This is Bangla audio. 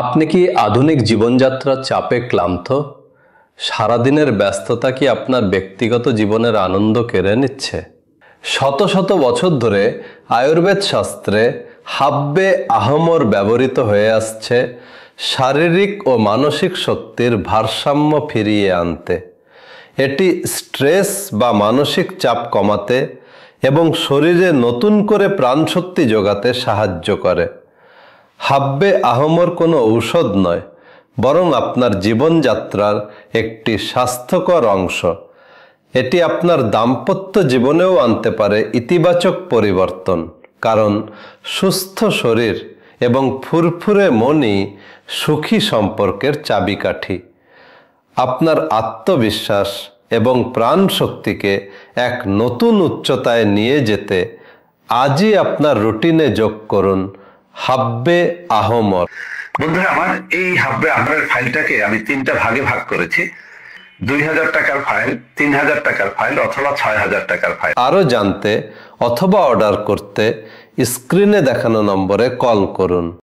আপনি কি আধুনিক জীবনযাত্রার চাপে ক্লান্ত? সারাদিনের ব্যস্ততা কি আপনার ব্যক্তিগত জীবনের আনন্দ কেড়ে নিচ্ছে? শত শত বছর ধরে আয়ুর্বেদ শাস্ত্রে হাব্বে আহমর ব্যবহৃত হয়ে আসছে শারীরিক ও মানসিক শক্তির ভারসাম্য ফিরিয়ে আনতে। এটি স্ট্রেস বা মানসিক চাপ কমাতে এবং শরীরে নতুন করে প্রাণশক্তি যোগাতে সাহায্য করে। হাব্বে আহমর কোনো ঔষধ নয়, বরং আপনার জীবনযাত্রার একটি স্বাস্থ্যকর অংশ। এটি আপনার দাম্পত্য জীবনেও আনতে পারে ইতিবাচক পরিবর্তন, কারণ সুস্থ শরীর এবং ফুরফুরে মনই সুখী সম্পর্কের চাবিকাঠি। আপনার আত্মবিশ্বাস এবং প্রাণ শক্তিকে এক নতুন উচ্চতায় নিয়ে যেতে আজই আপনার রুটিনে যোগ করুন হাব্বে আহমর। বন্ধুরা আমার, এই হাব্বে আহমরের ফাইলটাকে আমি 3টা ভাগে ভাগ করেছি। 2000 টাকার ফাইল, 3000 টাকার ফাইল অথবা 6000 টাকার ফাইল। আরও জানতে অথবা অর্ডার করতে স্ক্রিনে দেখানো নম্বরে কল করুন।